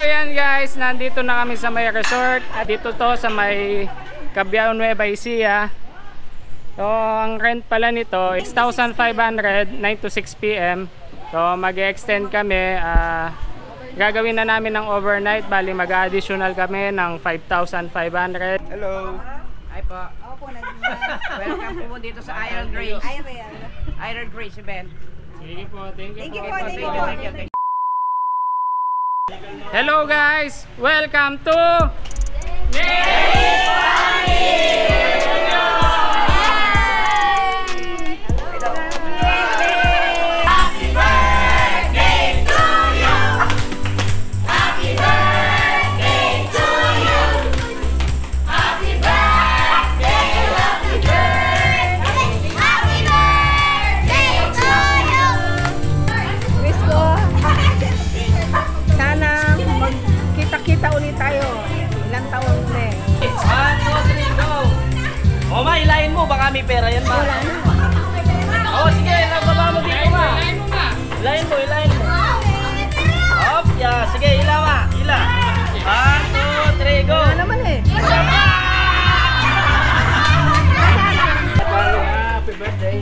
Ayan guys, nandito na kami sa may resort. At dito to sa may Cabiao, Nueva Ecija. So ang rent pala nito 6,500 9 to 6 PM. So mag-extend kami. Gagawin na namin ng overnight. Bali mag-additional kami ng 5,500. Hello. Ay po. Opo, Welcome po dito sa Iron Grace. Iron Grace event. Sige po, thank you po. Thank you. Hello guys! Welcome to kita ulit tayo. Ilang taon na eh. 1, 2, 3, go! O ma, ilayin mo. Baka may pera yan ma. Wala na. O sige, nagbaba mo dito ma. Ilayin mo. Hop, yeah. Sige, ila ma. Ila. 1, 2, 3, go! Wala naman eh. Happy birthday.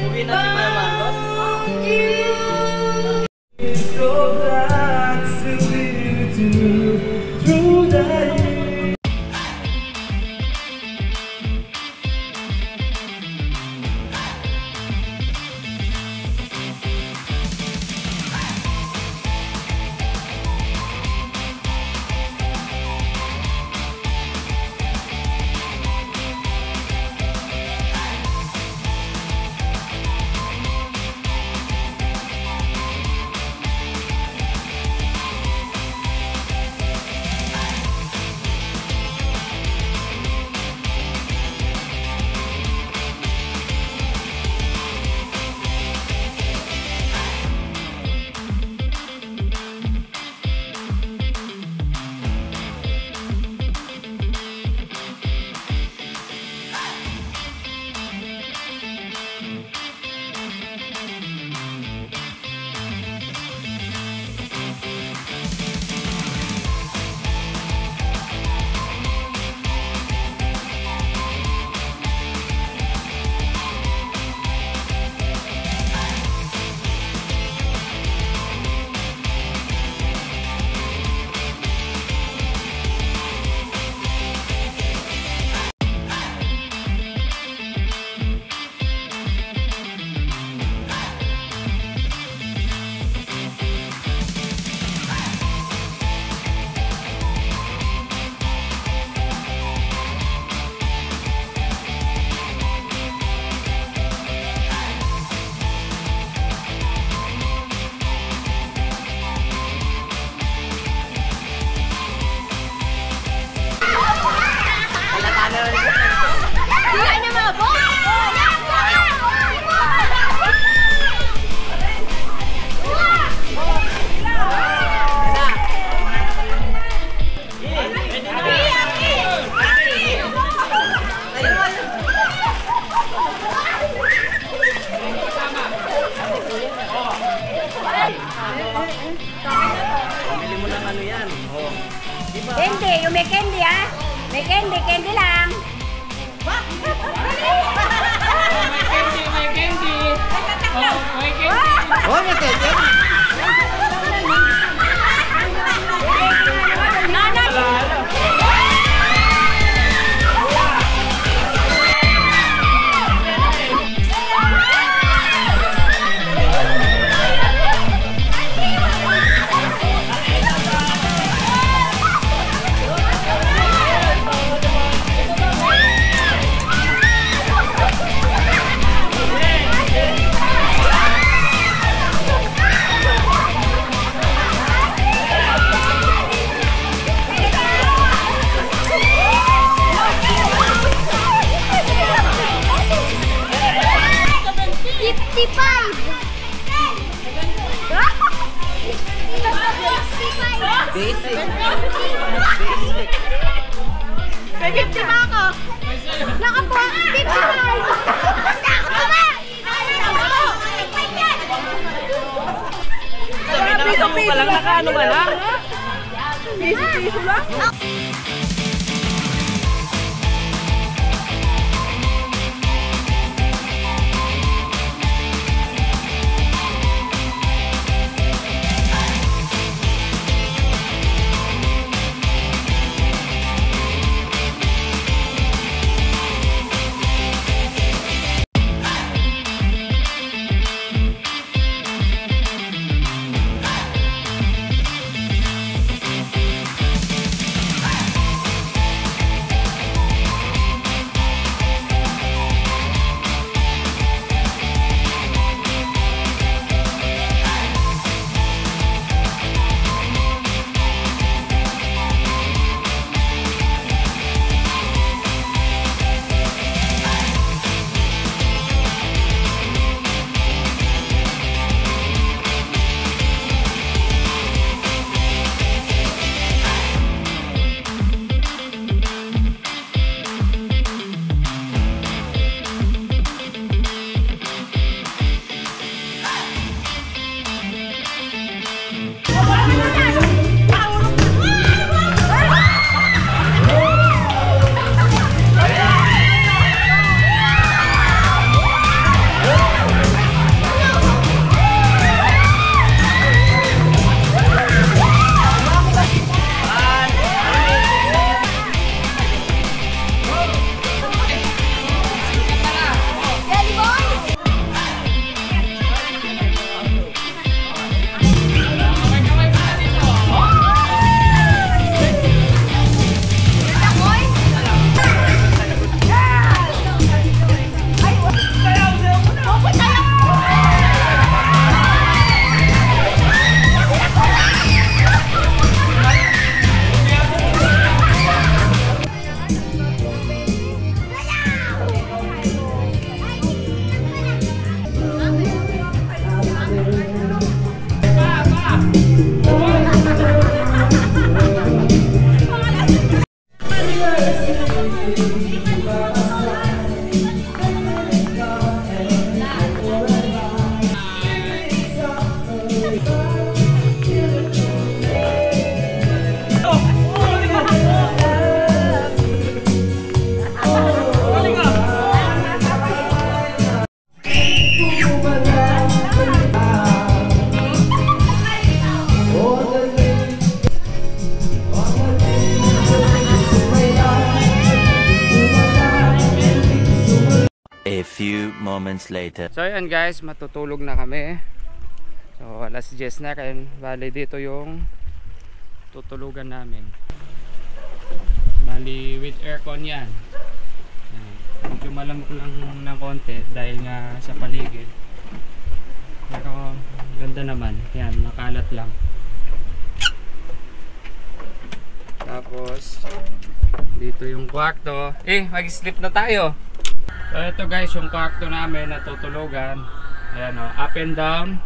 Uwi na si Mama. Pamili mo ng ano yan. Oh. Diba? Candy, yung may candy ha. May candy, candy lang. May candy. May candy. Oh, may candy. Basic. May 50 ba ako? Naka po, 55! Sabi na kasi mo palang nakaano ba lang? Piso lang? A few moments later. So ayan guys, matutulog na kami. So alas 10 na rin. Bali dito yung tutulugan namin. Bali with aircon yan. Medyo malamok lang ng konti dahil nga sa paligid. Pero ganda naman. Yan, nakalat lang. Tapos dito yung kwarto. Mag-sleep na tayo. So ito guys yung kwarto namin na tutulugan. Ayan o, up and down.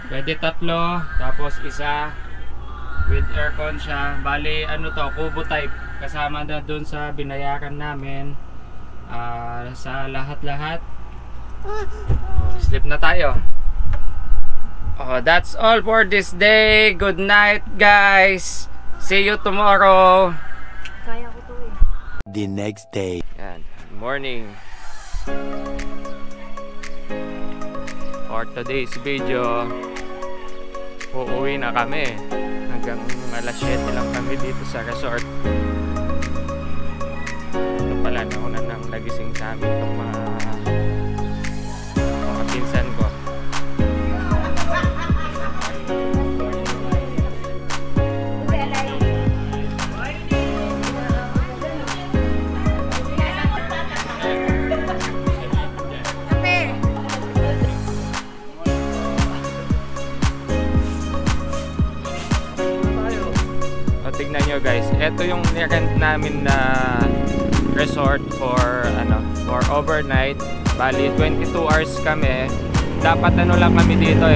Pwede tatlo. Tapos isa with aircon siya. Bali ano to, kubo type. Kasama na dun sa binayaran namin. Sa lahat-lahat. Sleep na tayo. That's all for this day. Good night guys. See you tomorrow. Kaya ko to eh. The next day. Yan. Morning. For today's video, uuwi na kami. Hanggang alas 7 lang kami dito sa resort. Ito pala, nauna nang nagising sa amin itong mga pinsan ko. Tignan nyo guys, ito yung nirent namin na resort for overnight. Bali 22 hours kami. Dapat ano lang kami dito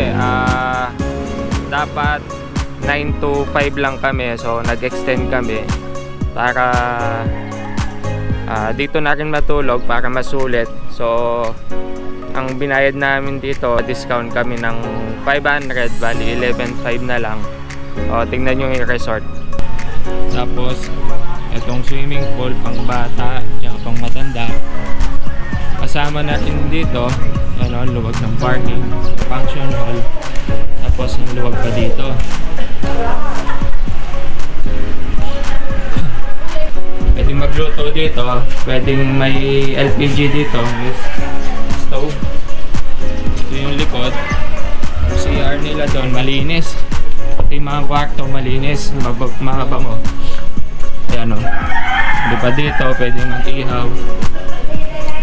dapat 9 to 5 lang kami. So nag-extend kami para dito na rin matulog para masulit. So ang binayad namin dito, discount kami ng 500, bali 11.5 na lang. O, tingnan nyo yung resort. Tapos itong swimming pool pang bata at pang matanda. Kasama natin dito, ano, luwag ng parking, function hall, tapos ang luwag pa dito. Pwedeng magluto dito, pwedeng may LPG dito, with stove. Ito yung likod. Yung CR nila doon, malinis. Pati mga kwarto, malinis, mabango. Ayan o. Di pa dito, pwedeng mag-ihaw.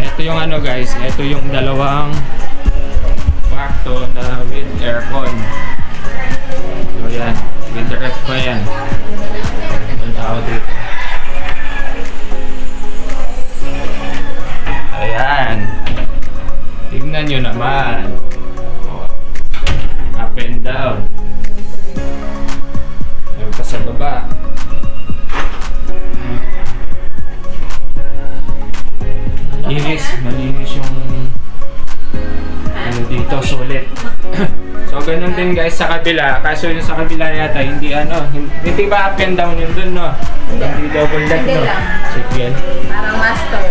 Ito yung ano guys, ito yung dalawang kwarto na with aircon. So yan, with ref pa yan. Ang tao dito. Ayan. Tignan nyo naman. Oh. Up and down. Ayan pa sa baba. Malinis yung ano dito, sulit. So ganun din guys sa kabila. Kaso yung sa kabila yata hindi ano, hindi ba up and down yun dun, no? Hindi double deck, no? Sige. Parang master.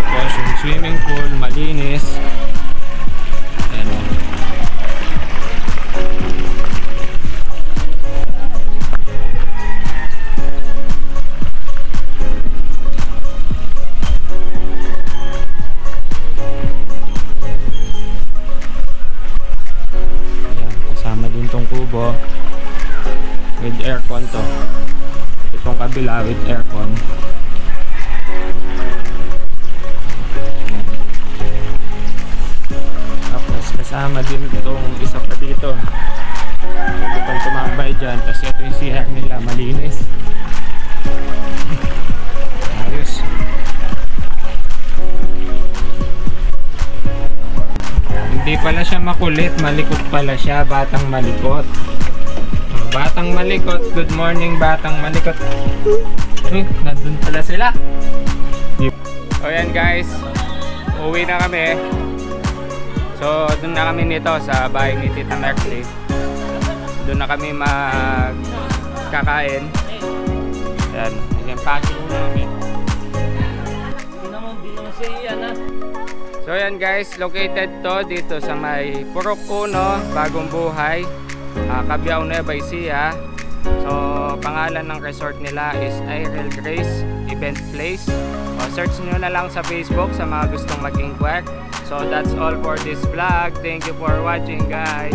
Tapos yung swimming pool, malinis. Ano. Ayan, kasama din tong kubo with aircon to. Itong kabila with aircon. Kasama din itong isa pa dito. Hindi pang tumambay dyan. Tapos ito yung CR nila, malinis. Ayos. Hindi pala siya makulit, malikot pala siya. Batang malikot. Batang malikot. Good morning, batang malikot. Nandun pala sila. So yan guys, uwi na kami. So doon na kami nito sa bahay ni Tita Mercy. Doon na kami magkakain. Ayan, yung packing namin. So yan guys, located to dito sa may Purok 1, Bagong Buhay, Cabiao, Nueva Ecija. So pangalan ng resort nila is Aerial Grace Event Place. Search nyo na lang sa Facebook sa mga gustong mag-inquire. So that's all for this vlog. Thank you for watching guys.